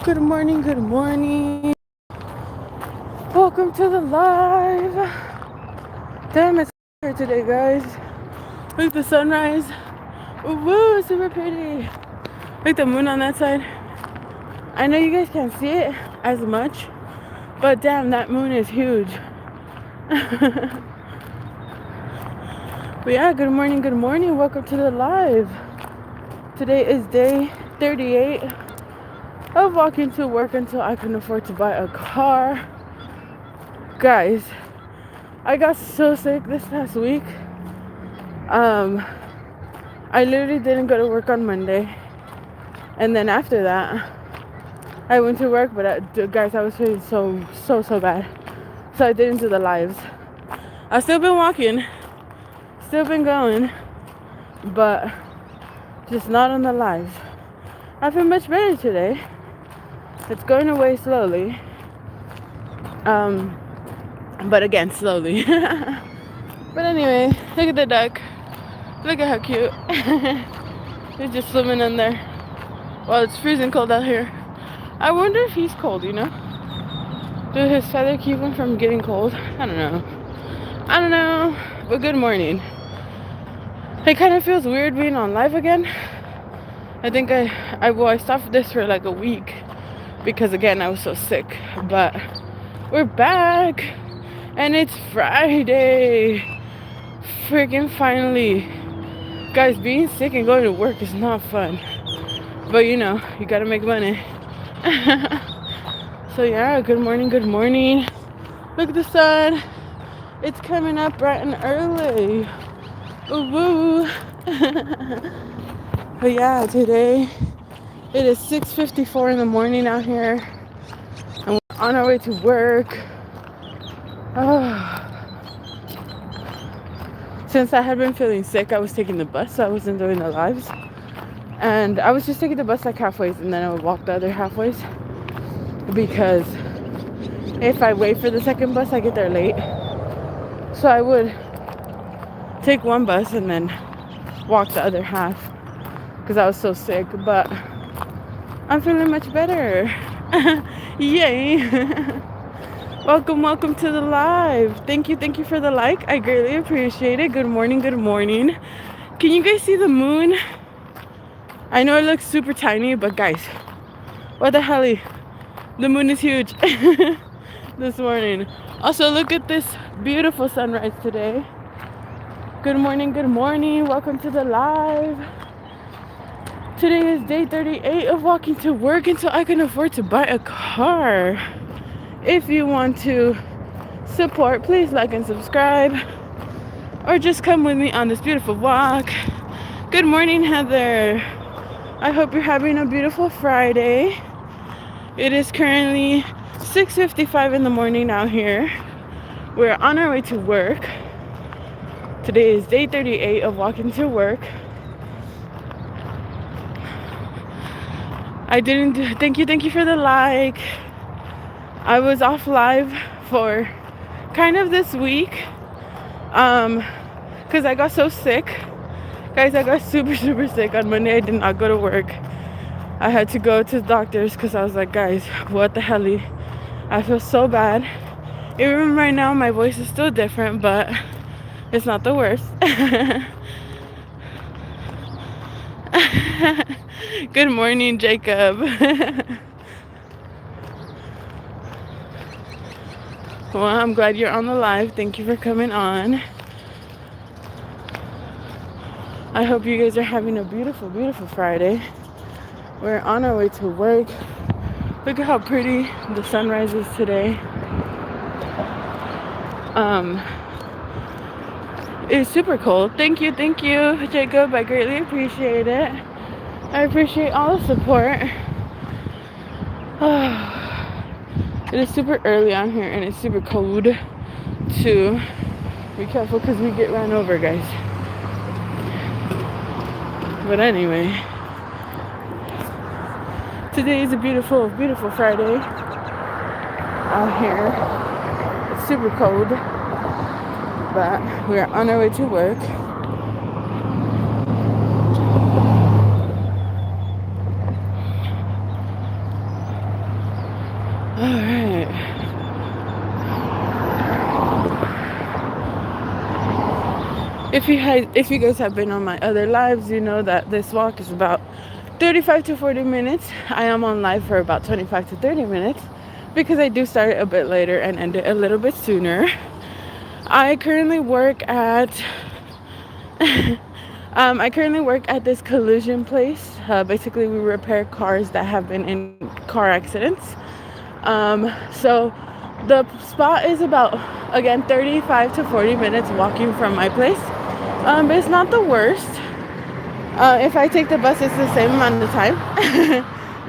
Good morning, good morning. Welcome to the live. Damn, it's here today, guys. Look at the sunrise. Woo, super pretty. Look the moon on that side. I know you guys can't see it as much, but damn, that moon is huge. But yeah, good morning, good morning. Welcome to the live. Today is day 38 of walking to work until I can afford to buy a car. Guys, I got so sick this past week. I literally didn't go to work on Monday. And then after that, I went to work, but guys, I was feeling so bad. So I didn't do the lives. I've still been walking, still been going, but just not on the lives. I feel much better today. It's going away slowly. But again, slowly. But anyway, look at the duck. Look at how cute. He's just swimming in there. Well, it's freezing cold out here. I wonder if he's cold, you know? Did his feather keep him from getting cold? I don't know. But good morning. It kind of feels weird being on live again. I think I stopped this for like a week because again I was so sick. But we're back and it's Friday. Freaking finally. Guys, being sick and going to work is not fun. But you know, you gotta make money. So yeah, good morning, good morning. Look at the sun. It's coming up bright and early. Ooh, woo. But yeah, today it is 6:54 in the morning out here. And we're on our way to work. Since I had been feeling sick, I was taking the bus, so I wasn't doing the lives. And I was just taking the bus like halfways, and then I would walk the other halfways. Because if I wait for the second bus, I get there late. So I would take one bus and then walk the other half because I was so sick. But I'm feeling much better. Yay. Welcome to the live. Thank you for the like. I greatly appreciate it. Good morning. Can you guys see the moon? I know it looks super tiny, but guys, what the hell? The moon is huge this morning. Also, look at this beautiful sunrise today. Good morning. Welcome to the live. Today is day 38 of walking to work until I can afford to buy a car. If you want to support, please like and subscribe. Or just come with me on this beautiful walk. Good morning, Heather. I hope you're having a beautiful Friday. It is currently 6:55 in the morning out here. We're on our way to work. Today is day 38 of walking to work. Thank you for the like. I was off live for kind of this week. Because I got so sick. Guys, I got super sick. On Monday, I did not go to work. I had to go to the doctors because I was like, guys, what the hell? I feel so bad. Even right now, my voice is still different, but it's not the worst. Good morning, Jacob. Well, I'm glad you're on the live. Thank you for coming on. I hope you guys are having a beautiful Friday. We're on our way to work. Look at how pretty the sunrise is today. It's super cold. Thank you, Jacob. I greatly appreciate it. I appreciate all the support. It is super early out here and it's super cold too. Be careful because we get run over, guys. But anyway, today is a beautiful Friday out here. It's super cold, but we are on our way to work. If you guys have been on my other lives, you know that this walk is about 35 to 40 minutes. I am on live for about 25 to 30 minutes because I do start it a bit later and end it a little bit sooner. I currently work at this collision place. Basically, we repair cars that have been in car accidents. So the spot is about, again, 35 to 40 minutes walking from my place. But it's not the worst. If I take the bus, it's the same amount of time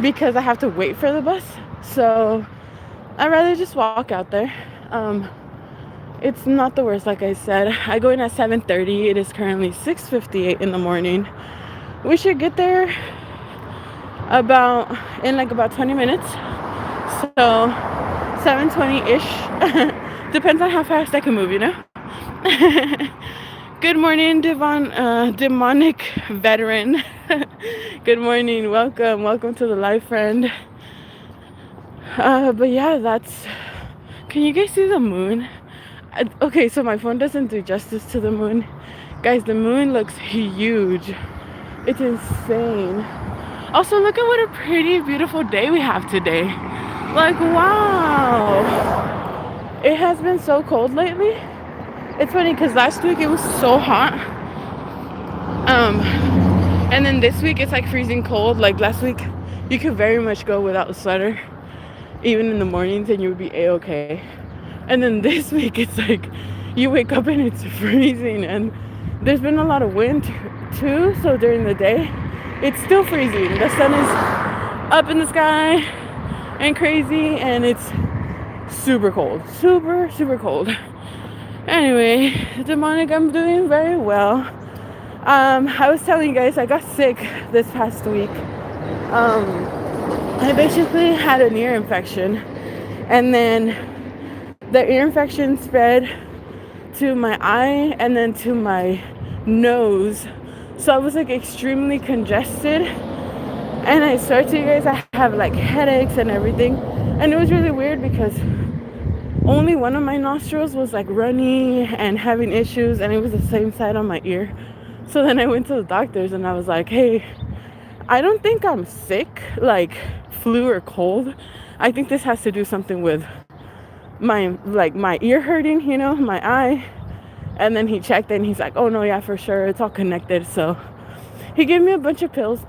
because I have to wait for the bus. So I'd rather just walk out there. It's not the worst, like I said. I go in at 7:30. It is currently 6:58 in the morning. We should get there about 20 minutes. So 7:20-ish. Depends on how fast I can move, you know? Good morning, demonic veteran. Good morning. Welcome to the live, friend. But yeah, can you guys see the moon? Okay, so my phone doesn't do justice to the moon. Guys, the moon looks huge. It's insane. Also, look at what a pretty, beautiful day we have today. Like, wow. It has been so cold lately. It's funny because last week it was so hot. And then this week it's like freezing cold. Like last week, you could very much go without a sweater, even in the mornings, and you would be a-okay. And then this week it's like you wake up and it's freezing, and there's been a lot of wind too, so during the day it's still freezing. The sun is up in the sky and crazy, and it's super cold. Super cold. Anyway, demonic, I'm doing very well. I was telling you guys I got sick this past week. I basically had an ear infection, and then the ear infection spread to my eye and then to my nose. So I was like extremely congested. And I swear to you guys, I have like headaches and everything. And it was really weird because only one of my nostrils was like runny and having issues, and it was the same side on my ear. So then I went to the doctors and I was like, hey, I don't think I'm sick, like flu or cold. I think this has to do something with my ear hurting, you know, my eye. And then he checked and he's like, oh no, yeah, for sure, it's all connected. So he gave me a bunch of pills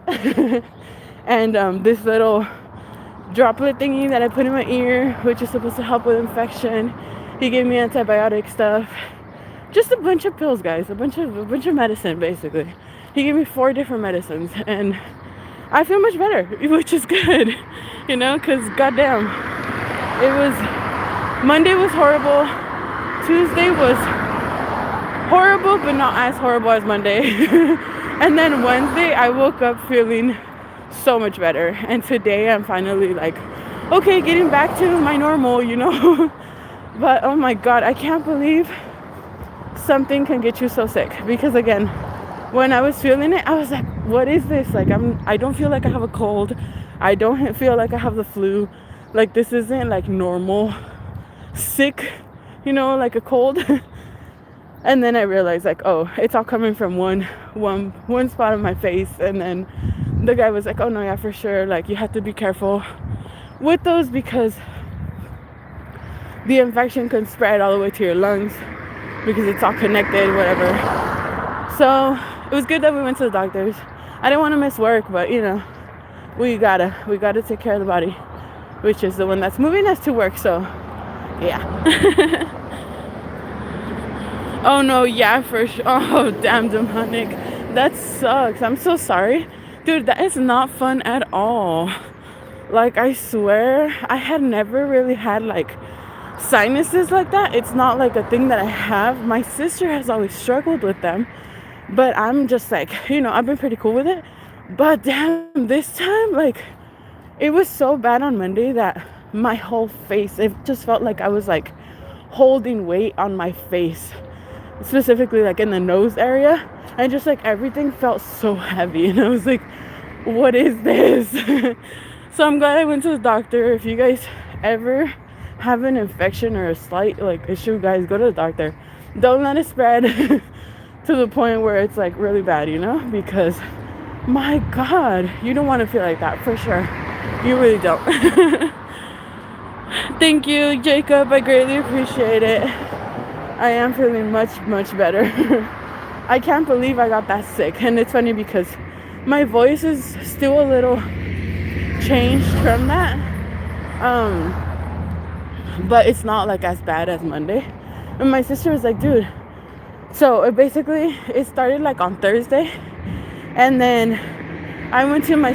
and this little droplet thingy that I put in my ear, which is supposed to help with infection. He gave me antibiotic stuff, just a bunch of pills, guys, a bunch of medicine. Basically, he gave me 4 different medicines, and I feel much better, which is good, you know, because goddamn, Monday was horrible, Tuesday was horrible, but not as horrible as Monday. And then Wednesday I woke up feeling so much better, and today I'm finally like, okay, getting back to my normal, you know. But oh my god, I can't believe something can get you so sick, because again, when I was feeling it, I was like, what is this? Like, I don't feel like I have a cold, I don't feel like I have the flu, like this isn't like normal sick, you know, like a cold. And then I realized, like, oh, it's all coming from one spot of my face. And then the guy was like, oh no, yeah, for sure, like you have to be careful with those because the infection can spread all the way to your lungs because it's all connected, whatever. So it was good that we went to the doctors. I didn't want to miss work, but you know, we gotta take care of the body, which is the one that's moving us to work. So yeah. Oh no, yeah, for sure. Oh damn, demonic, that sucks. I'm so sorry, dude. That is not fun at all. Like, I swear, I had never really had like sinuses like that. It's not like a thing that I have. My sister has always struggled with them, but I'm just like, you know, I've been pretty cool with it. But damn, this time, like, it was so bad on Monday that my whole face, it just felt like I was like holding weight on my face, specifically like in the nose area, and just like everything felt so heavy, and I was like, what is this? So I'm glad I went to the doctor. If you guys ever have an infection or a slight like issue, guys, go to the doctor. Don't let it spread. to the point where it's like really bad, you know? Because my God, you don't want to feel like that for sure. You really don't. Thank you, Jacob. I greatly appreciate it. I am feeling much, much better. I can't believe I got that sick. And it's funny because my voice is still a little changed from that. But it's not like as bad as Monday. And my sister was like, dude, so it started like on Thursday. And then I went to my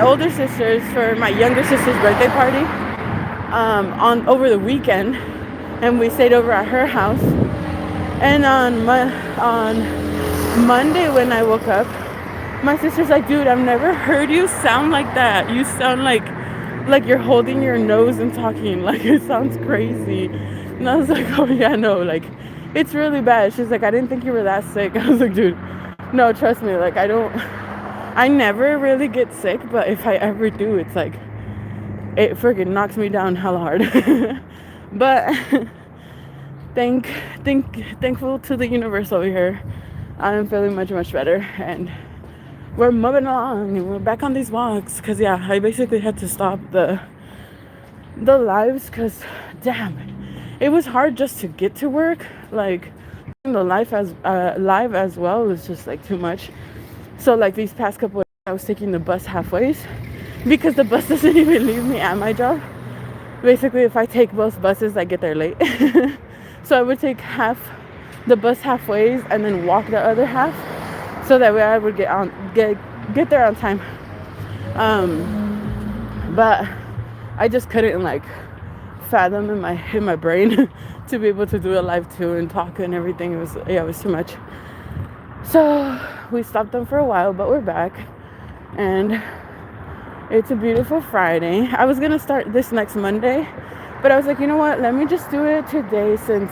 older sister's for my younger sister's birthday party on over the weekend. And we stayed over at her house. And on Monday when I woke up, my sister's like, dude, I've never heard you sound like that. You sound like you're holding your nose and talking. Like, it sounds crazy. And I was like, oh yeah, no, like, it's really bad. She's like, I didn't think you were that sick. I was like, dude, no, trust me. Like, I never really get sick, but if I ever do, it's like, it freaking knocks me down hella hard. But thankful to the universe over here. I'm feeling much, much better. And we're moving along and we're back on these walks. Because, yeah, I basically had to stop the lives because, damn, it was hard just to get to work. Like, the live as well was just, like, too much. So, like, these past couple of days, I was taking the bus halfways because the bus doesn't even leave me at my job. Basically, if I take both buses, I get there late. So I would take the bus halfways and then walk the other half, so that way I would get there on time. But I just couldn't like fathom in my brain to be able to do a live too and talk and everything. It was too much. So we stopped them for a while, but we're back, and it's a beautiful Friday. I was gonna start this next Monday, but I was like, you know what? Let me just do it today since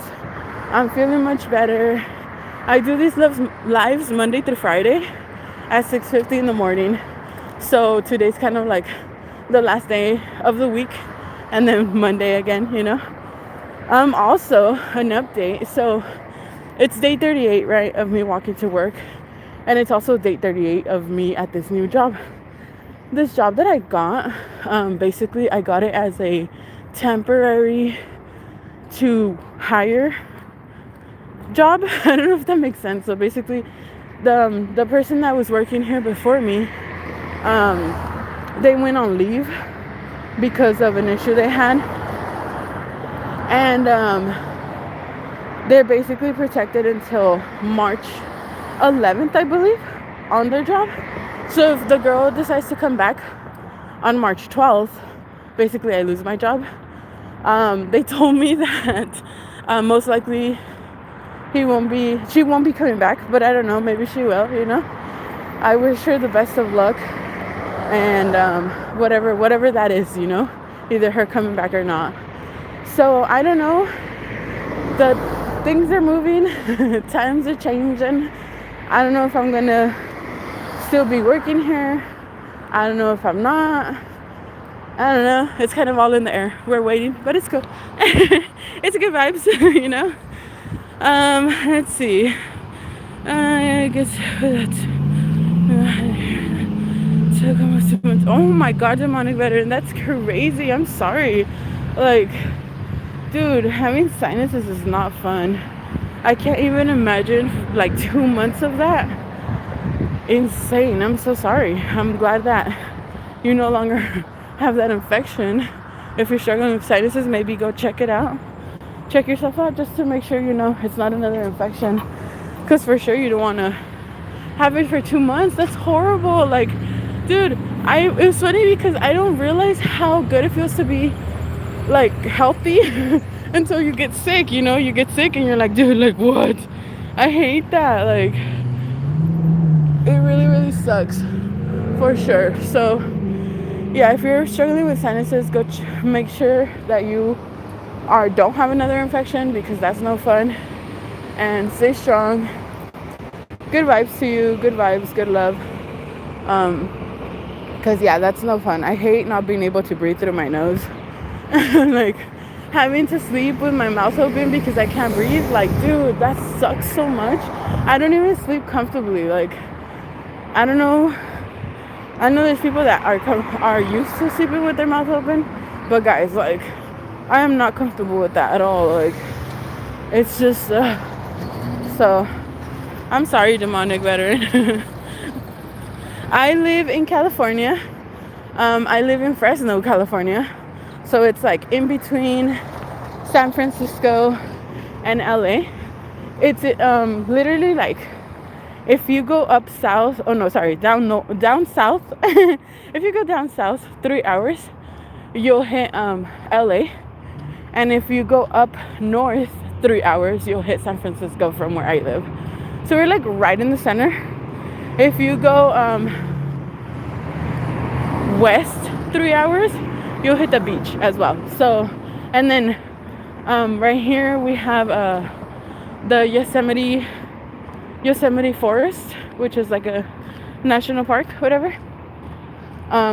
I'm feeling much better. I do these lives Monday through Friday at 6:50 in the morning. So today's kind of like the last day of the week, and then Monday again, you know. Also an update. So it's day 38, right, of me walking to work, and it's also day 38 of me at this new job. This job that I got, basically I got it as a temporary to hire job. I don't know if that makes sense. So basically the person that was working here before me, they went on leave because of an issue they had, and they're basically protected until March 11th, I believe, on their job. So if the girl decides to come back on March 12th, basically I lose my job. They told me that most likely she won't be coming back, but I don't know, maybe she will, you know. I wish her the best of luck, and whatever that is, you know, either her coming back or not. So I don't know, the things are moving, times are changing. I don't know if I'm gonna still be working here. I don't know if I'm not. I don't know. It's kind of all in the air. We're waiting, but it's cool. It's good vibes, you know. Let's see. I guess that's took almost 2 months. Oh my God, demonic veteran. That's crazy. I'm sorry. Like, dude, having sinuses is not fun. I can't even imagine like 2 months of that. Insane. I'm so sorry. I'm glad that you no longer have that infection. If you're struggling with sinuses, maybe go check it out. Check yourself out just to make sure you know it's not another infection, because for sure you don't want to have it for 2 months. That's horrible. Like, dude, it was funny because I don't realize how good it feels to be like healthy until you get sick, you know. You get sick and you're like, dude, like, what? I hate that. Like, it really, really sucks for sure. So yeah, if you're struggling with sinuses, go make sure that you don't have another infection, because that's no fun. And stay strong. Good vibes to you. Good vibes. Good love. Because yeah, that's no fun. I hate not being able to breathe through my nose. Like, having to sleep with my mouth open because I can't breathe. Like, dude, that sucks so much. I don't even sleep comfortably. Like, I don't know. I know there's people that are used to sleeping with their mouth open, but guys, like, I am not comfortable with that at all. Like, it's just so I'm sorry, demonic veteran. I live in California. I live in Fresno, California. So it's like in between San Francisco and LA. It's literally like if you go up south, oh no, sorry, down south. If you go down south 3 hours, you'll hit LA. And if you go up north 3 hours, you'll hit San Francisco from where I live. So we're like right in the center. If you go west 3 hours, you'll hit the beach as well. So, and then right here we have the Yosemite Forest, which is like a national park, whatever.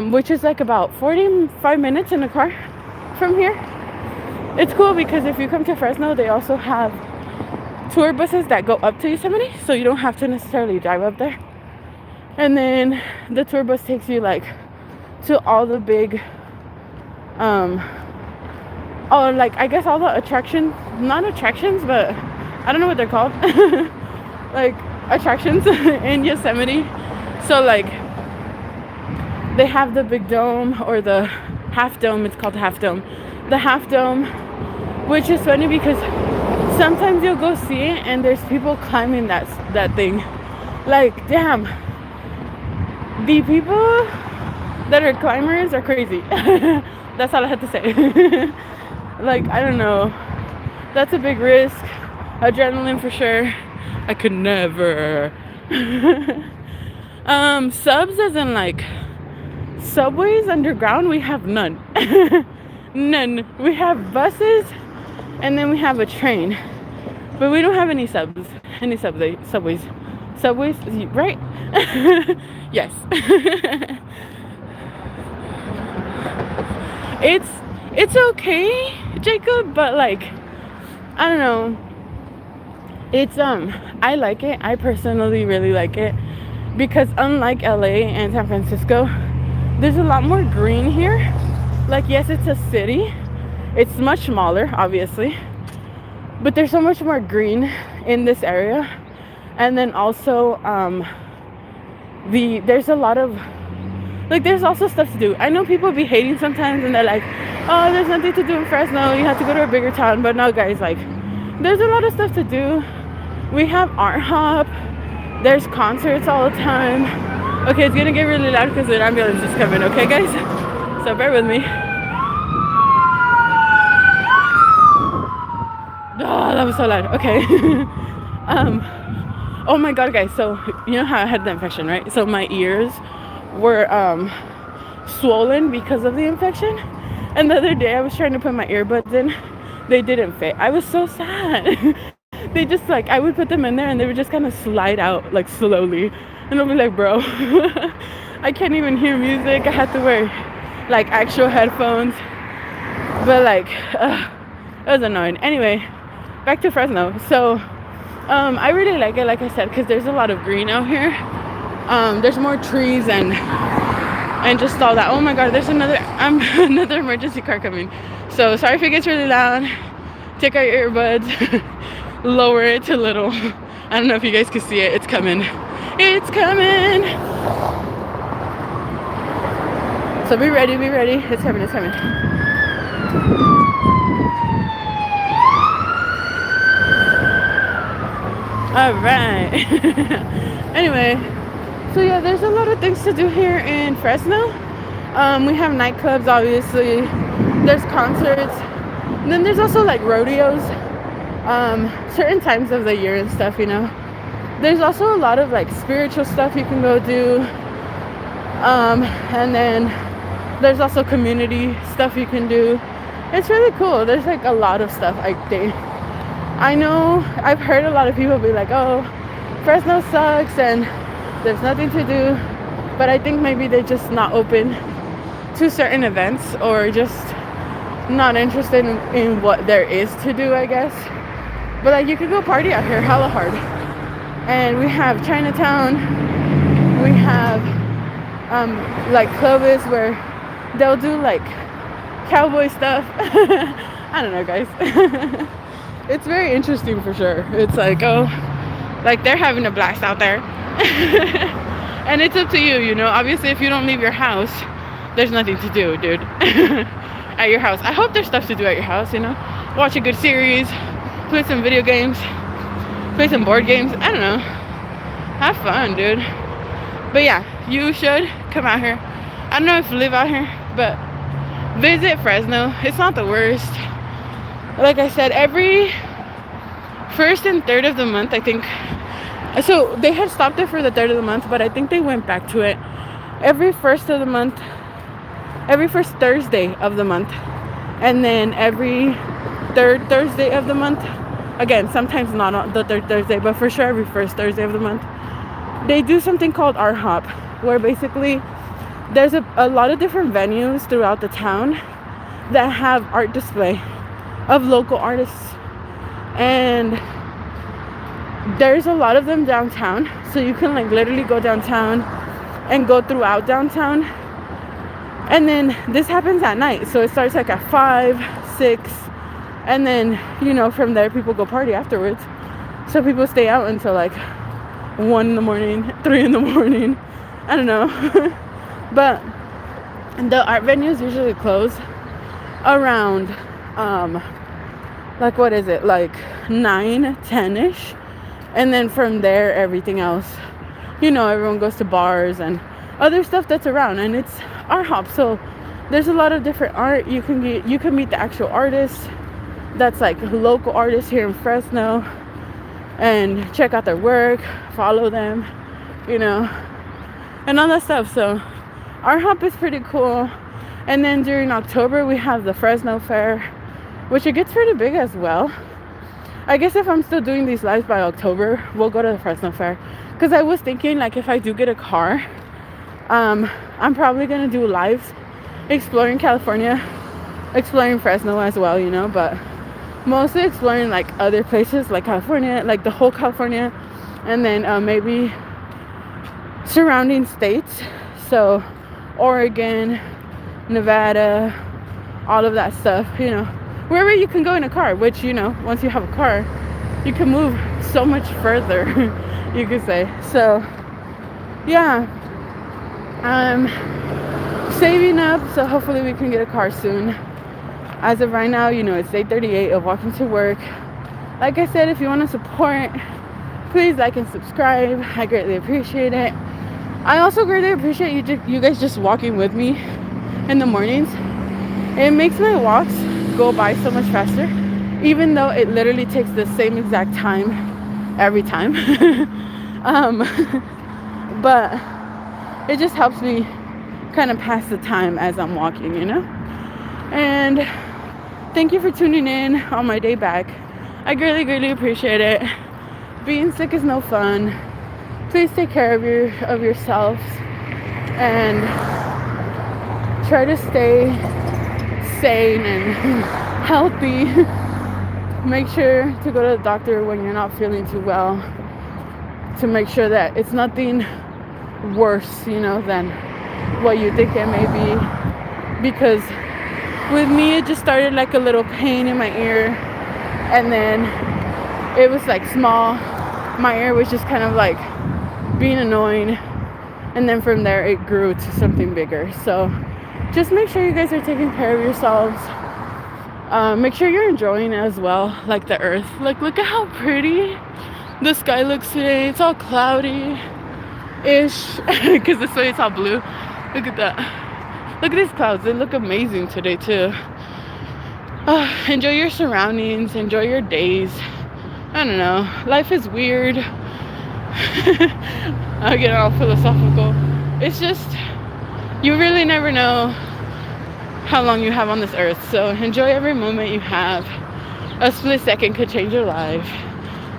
Which is like about 45 minutes in a car from here. It's cool because if you come to Fresno, they also have tour buses that go up to Yosemite, so you don't have to necessarily drive up there. And then the tour bus takes you like to all the big like I guess all the attractions, not attractions, but I don't know what they're called. Like attractions in Yosemite. So like they have the big dome or the half dome. It's called half dome. The half dome, which is funny because sometimes you'll go see it and there's people climbing that thing. Like, damn, the people that are climbers are crazy. That's all I had to say. Like, I don't know. That's a big risk. Adrenaline for sure. I could never. Subs as in like subways underground, we have none. None. We have buses and then we have a train. But we don't have any subs. Any subways. Subways, right? Yes. It's okay, Jacob, but like I don't know. It's I like it. I personally really like it because unlike LA and San Francisco, there's a lot more green here. Like, yes, it's a city. It's much smaller, obviously. But there's so much more green in this area. And then also there's a lot of like there's also stuff to do. I know people be hating sometimes and they're like, oh, there's nothing to do in Fresno, you have to go to a bigger town. But no, guys, like there's a lot of stuff to do. We have Art Hop, there's concerts all the time. Okay, it's gonna get really loud because the ambulance is coming, okay guys? So bear with me. Oh, that was so loud. Okay. Oh my god, guys, so you know how I had the infection, right? So my ears were swollen because of the infection. And the other day I was trying to put my earbuds in, they didn't fit. I was so sad. They just like, I would put them in there and they would just kind of slide out like slowly. And I'll be like, bro, I can't even hear music. I had to wear like actual headphones. But like, it was annoying. Anyway, back to Fresno. So I really like it, like I said, because there's a lot of green out here. There's more trees and just all that. Oh my god, there's another emergency car coming. So sorry if it gets really loud. Take out your earbuds. Lower it to little. I don't know if you guys can see it. It's coming. It's coming. So be ready. It's coming. All right. Anyway, so yeah, there's a lot of things to do here in Fresno. We have nightclubs, obviously. There's concerts. And then there's also like rodeos, certain times of the year and stuff, you know. There's also a lot of like spiritual stuff you can go do. And then there's also community stuff you can do. It's really cool. There's like a lot of stuff I know I've heard a lot of people be like, oh, Fresno sucks and there's nothing to do. But I think maybe they're just not open to certain events or just not interested in what there is to do, I guess. But like, you could go party out here hella hard. And we have Chinatown. We have like Clovis, where they'll do like cowboy stuff. I don't know, guys. It's very interesting for sure. It's like, oh, like they're having a blast out there. And it's up to you, you know. Obviously, if you don't leave your house, there's nothing to do, dude. At your house. I hope there's stuff to do at your house, you know. Watch a good series, play some video games, play some board games. I don't know. Have fun, dude. But yeah, you should come out here. I don't know if you live out here, but visit Fresno. It's not the worst. Like I said, every first and third of the month, I think. So they had stopped it for the third of the month, but I think they went back to it. Every first of the month, every first Thursday of the month, and then every third Thursday of the month. Again, sometimes not on the third Thursday, but for sure every first Thursday of the month. They do something called Art Hop, where basically there's a lot of different venues throughout the town that have art display of local artists. And there's a lot of them downtown. So you can like literally go downtown and go throughout downtown. And then this happens at night. So it starts like at 5, 6. And then, you know, from there people go party afterwards. So people stay out until like 1 in the morning, 3 in the morning. I don't know. But the art venues usually close around like, what is it, like 9, 10ish. And then from there everything else, you know, everyone goes to bars and other stuff that's around. And it's Art Hop, so there's a lot of different art. You can meet the actual artists that's like local artists here in Fresno and check out their work, follow them, you know, and all that stuff. So Art Hop is pretty cool. And then during October we have the Fresno Fair, which it gets pretty big as well. I guess if I'm still doing these lives by October, we'll go to the Fresno Fair. Because I was thinking, like, if I do get a car, I'm probably gonna do lives exploring California, exploring Fresno as well, you know, but mostly exploring like other places like California, like the whole California, and then maybe surrounding states. So Oregon, Nevada, all of that stuff, you know, wherever you can go in a car, which, you know, once you have a car, you can move so much further, you could say. So yeah, I'm saving up, so hopefully we can get a car soon. As of right now, you know, it's 8:38 of walking to work. Like I said, if you want to support, please like and subscribe. I greatly appreciate it. I also greatly appreciate you guys just walking with me in the mornings. It makes my walks go by so much faster, even though it literally takes the same exact time every time. But it just helps me kind of pass the time as I'm walking, you know. And thank you for tuning in on my day back. I greatly appreciate it. Being sick is no fun. Please take care of yourselves and try to stay sane and healthy. Make sure to go to the doctor when you're not feeling too well, to make sure that it's nothing worse, you know, than what you think it may be. Because with me, it just started like a little pain in my ear, and then it was like small. My ear was just kind of like being annoying, and then from there it grew to something bigger. So just make sure you guys are taking care of yourselves. Make sure you're enjoying it as well, like the earth. Like, look at how pretty the sky looks today. It's all cloudy ish because this way it's all blue. Look at that. Look at these clouds. They look amazing today too. Enjoy your surroundings, enjoy your days. I don't know, life is weird. I get all philosophical. It's just, you really never know how long you have on this earth. So enjoy every moment you have. A split second could change your life.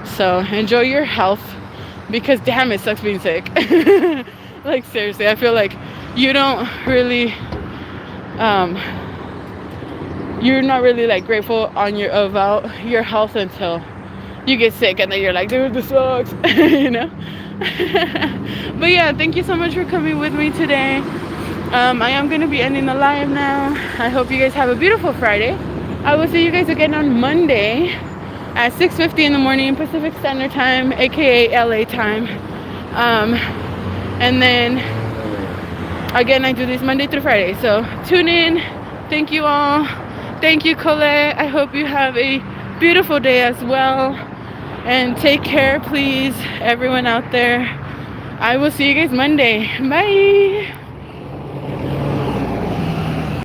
So enjoy your health, because damn, it sucks being sick. Like, seriously, I feel like you don't really you're not really like grateful on your about your health until you get sick, and then you're like, dude, this sucks. You know. But yeah, thank you so much for coming with me today. I am going to be ending the live now. I hope you guys have a beautiful Friday. I will see you guys again on Monday at 6:50 in the morning Pacific Standard Time, aka LA time. And then again, I do this Monday through Friday, so tune in. Thank you all. Thank you, Colette. I hope you have a beautiful day as well, and take care, please, everyone out there. I will see you guys Monday. Bye.